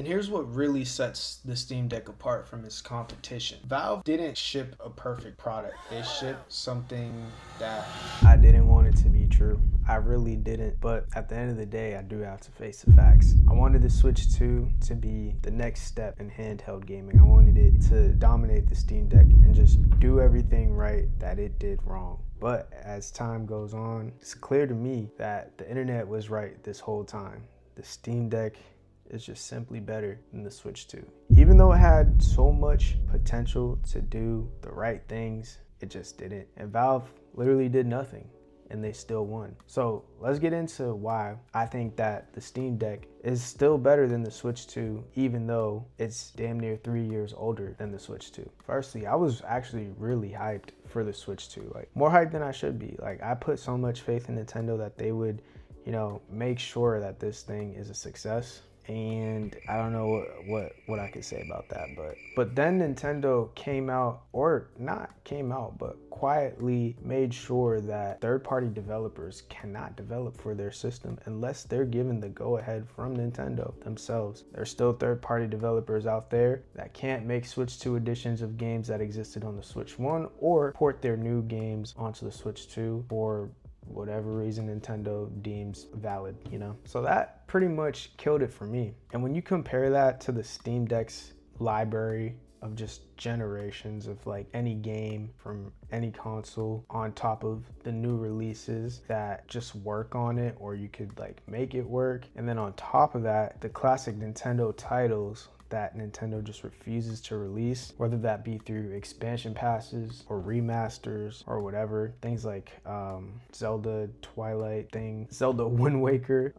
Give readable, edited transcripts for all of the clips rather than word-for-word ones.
And here's what really sets the Steam Deck apart from its competition. Valve didn't ship a perfect product. They shipped something that I didn't want it to be true. I really didn't. But at the end of the day, I do have to face the facts. I wanted the Switch 2 to be the next step in handheld gaming. I wanted it to dominate the Steam Deck and just do everything right that it did wrong. But as time goes on, it's clear to me that the internet was right this whole time. The Steam Deck is just simply better than the Switch 2. Even though it had so much potential to do the right things, it just didn't. And Valve literally did nothing, and they still won. So let's get into why I think that the Steam Deck is still better than the Switch 2, even though it's damn near 3 years older than the Switch 2. Firstly, I was actually really hyped for the Switch 2, like more hyped than I should be. Like I put so much faith in Nintendo that they would, make sure that this thing is a success. And I don't know what I could say about that, but then Nintendo came out, or not came out, but quietly made sure that third-party developers cannot develop for their system unless they're given the go-ahead from Nintendo themselves. There's still third-party developers out there that can't make Switch 2 editions of games that existed on the Switch 1 or port their new games onto the Switch 2 for whatever reason Nintendo deems valid, So that pretty much killed it for me. And when you compare that to the Steam Deck's library of just generations of like any game from any console on top of the new releases that just work on it, or you could like make it work. And then on top of that, the classic Nintendo titles that Nintendo just refuses to release, whether that be through expansion passes or remasters or whatever. Things like Zelda Zelda Wind Waker,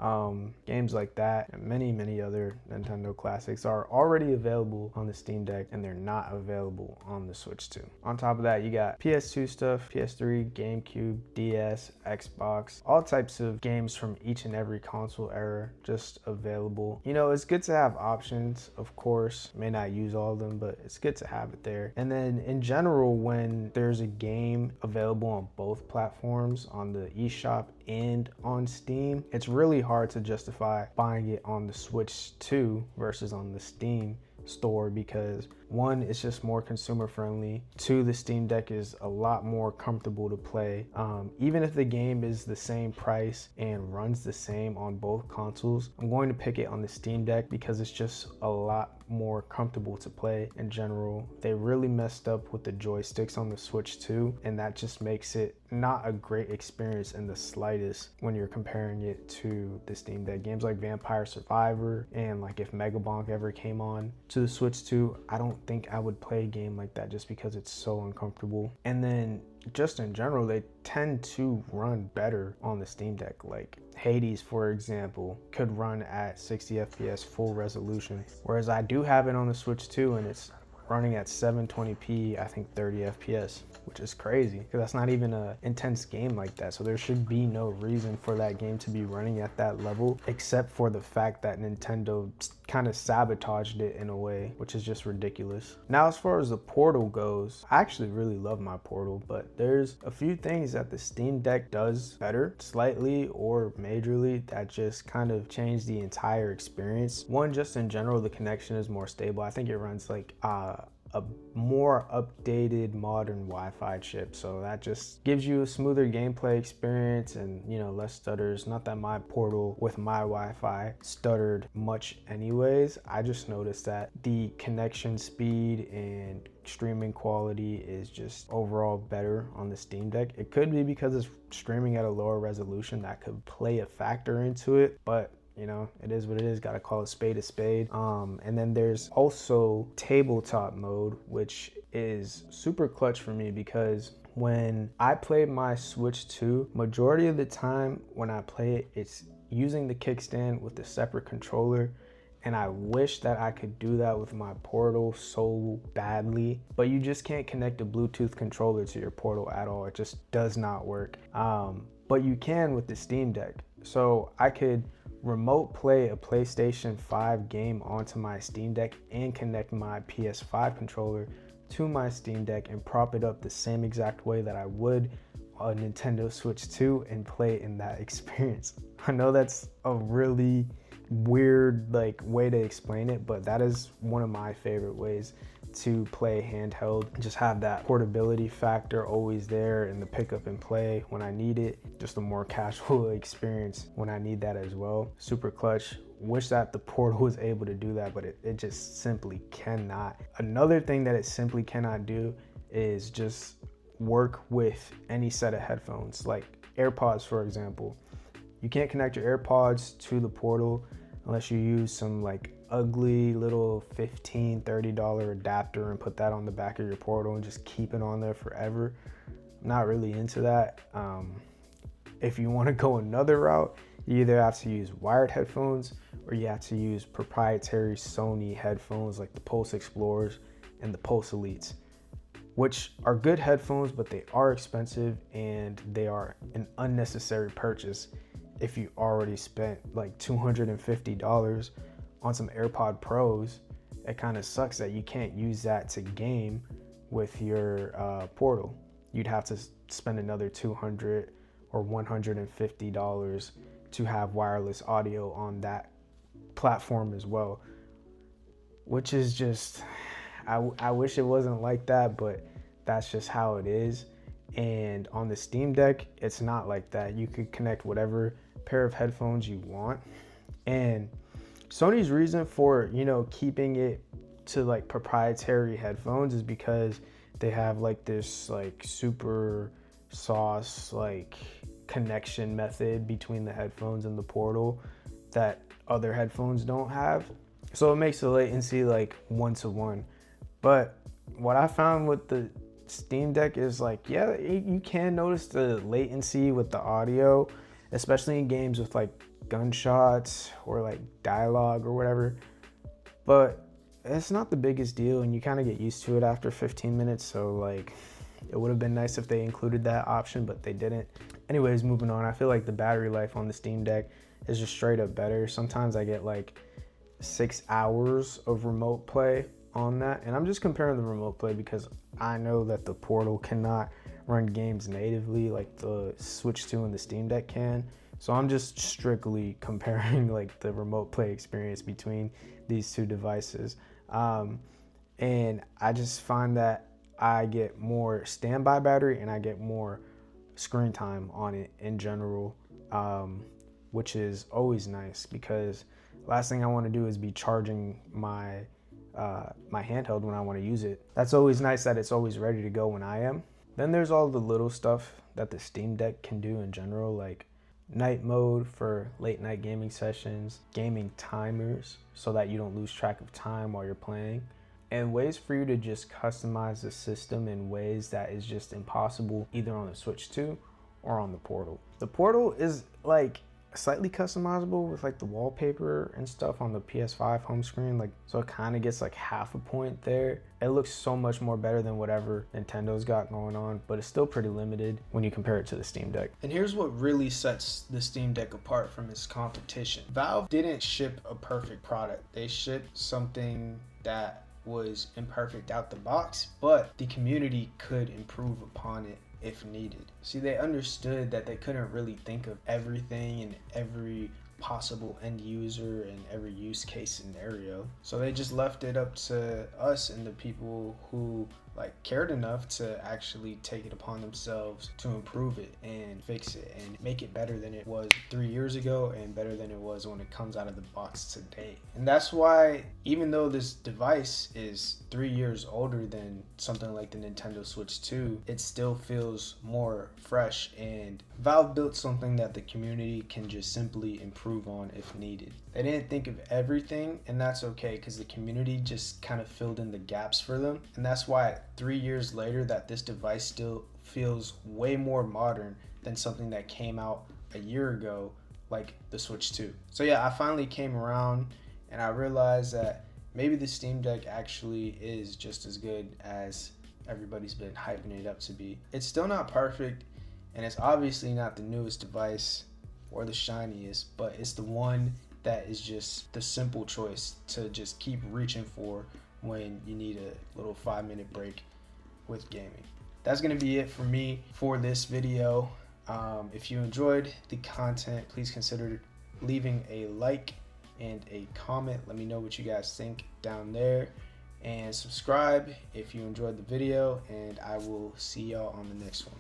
games like that, and many other Nintendo classics are already available on the Steam Deck, and they're not available on the Switch 2. On top of that, you got PS2 stuff, PS3, GameCube, DS, Xbox, all types of games from each and every console era just available. It's good to have options, of course. May not use all of them, but it's good to have it there. And then in general, when there's a game available on both platforms, on the eShop and on Steam, it's really hard to justify buying it on the Switch 2 versus on the Steam store, because one, it's just more consumer friendly. Two, the Steam Deck is a lot more comfortable to play. Even if the game is the same price and runs the same on both consoles, I'm going to pick it on the Steam Deck because it's just a lot more comfortable to play in general. They really messed up with the joysticks on the Switch 2, and that just makes it not a great experience in the slightest when you're comparing it to the Steam Deck. Games like Vampire Survivor and like if Megabonk ever came on to the Switch 2, I don't think I would play a game like that just because it's so uncomfortable. And then just in general, they tend to run better on the Steam Deck. Like Hades, for example, could run at 60 FPS full resolution, whereas I do have it on the Switch 2 and it's running at 720p, I think 30 FPS, which is crazy because that's not even an intense game like that. So there should be no reason for that game to be running at that level, except for the fact that Nintendo kind of sabotaged it in a way, which is just ridiculous. Now, as far as the Portal goes, I actually really love my Portal, but there's a few things that the Steam Deck does better, slightly or majorly, that just kind of change the entire experience. One, just in general, the connection is more stable. I think it runs like a more updated modern Wi-Fi chip, so that just gives you a smoother gameplay experience and less stutters. Not that my Portal with my Wi-Fi stuttered much anyways. I just noticed that the connection speed and streaming quality is just overall better on the Steam Deck. It could be because it's streaming at a lower resolution, that could play a factor into it, but it is what it is. Got to call a spade a spade. And then there's also tabletop mode, which is super clutch for me because when I play my Switch 2, majority of the time when I play it, it's using the kickstand with a separate controller. And I wish that I could do that with my Portal so badly, but you just can't connect a Bluetooth controller to your Portal at all. It just does not work. But you can with the Steam Deck. So I could remote play a PlayStation 5 game onto my Steam Deck and connect my PS5 controller to my Steam Deck and prop it up the same exact way that I would a Nintendo Switch 2 and play in that experience. I know that's a really weird like way to explain it, but that is one of my favorite ways to play handheld. Just have that portability factor always there in the pick up and play when I need it. Just a more casual experience when I need that as well. Super clutch. Wish that the Portal was able to do that, but it just simply cannot. Another thing that it simply cannot do is just work with any set of headphones, like AirPods, for example. You can't connect your AirPods to the Portal unless you use some like ugly little $15-$30 adapter and put that on the back of your Portal and just keep it on there forever. I'm not really into that. If you want to go another route, you either have to use wired headphones or you have to use proprietary Sony headphones like the Pulse Explorers and the Pulse Elites, which are good headphones, but they are expensive and they are an unnecessary purchase. If you already spent like $250 on some AirPod Pros, it kind of sucks that you can't use that to game with your Portal. You'd have to spend another $200 or $150 to have wireless audio on that platform as well, which is just, I wish it wasn't like that, but that's just how it is. And on the Steam Deck, it's not like that. You could connect whatever pair of headphones you want. And Sony's reason for, you know, keeping it to like proprietary headphones is because they have like this like super sauce like connection method between the headphones and the Portal that other headphones don't have. So it makes the latency like 1-to-1. But what I found with the Steam Deck is like, yeah, you can notice the latency with the audio, especially in games with like gunshots or like dialogue or whatever, but it's not the biggest deal and you kind of get used to it after 15 minutes. So like, it would have been nice if they included that option, but they didn't. Anyways, moving on, I feel like the battery life on the Steam Deck is just straight up better. Sometimes I get like 6 hours of remote play on that, and I'm just comparing the remote play because I know that the Portal cannot run games natively like the Switch 2 and the Steam Deck can. So I'm just strictly comparing like the remote play experience between these two devices. And I just find that I get more standby battery and I get more screen time on it in general, which is always nice because last thing I want to do is be charging my handheld when I want to use it. That's always nice that it's always ready to go when I am. Then there's all the little stuff that the Steam Deck can do in general, like night mode for late night gaming sessions, gaming timers so that you don't lose track of time while you're playing, and ways for you to just customize the system in ways that is just impossible either on the Switch 2 or on the Portal. The Portal is like slightly customizable with like the wallpaper and stuff on the PS5 home screen, like, so it kind of gets like half a point there. It looks so much more better than whatever Nintendo's got going on, but it's still pretty limited when you compare it to the Steam Deck. And here's what really sets the Steam Deck apart from its competition. Valve didn't ship a perfect product. They shipped something that was imperfect out the box, but the community could improve upon it if needed. See, they understood that they couldn't really think of everything and every possible end user and every use case scenario. So they just left it up to us and the people who like cared enough to actually take it upon themselves to improve it and fix it and make it better than it was 3 years ago and better than it was when it comes out of the box today. And that's why, even though this device is 3 years older than something like the Nintendo Switch 2, it still feels more fresh, and Valve built something that the community can just simply improve on if needed. They didn't think of everything, and that's okay because the community just kind of filled in the gaps for them. And that's why 3 years later that this device still feels way more modern than something that came out a year ago like the Switch 2. So yeah, I finally came around and I realized that maybe the Steam Deck actually is just as good as everybody's been hyping it up to be. It's still not perfect, and it's obviously not the newest device or the shiniest, but it's the one that is just the simple choice to just keep reaching for when you need a little 5-minute break with gaming. That's gonna be it for me for this video. If you enjoyed the content, please consider leaving a like and a comment. Let me know what you guys think down there, and subscribe if you enjoyed the video, and I will see y'all on the next one.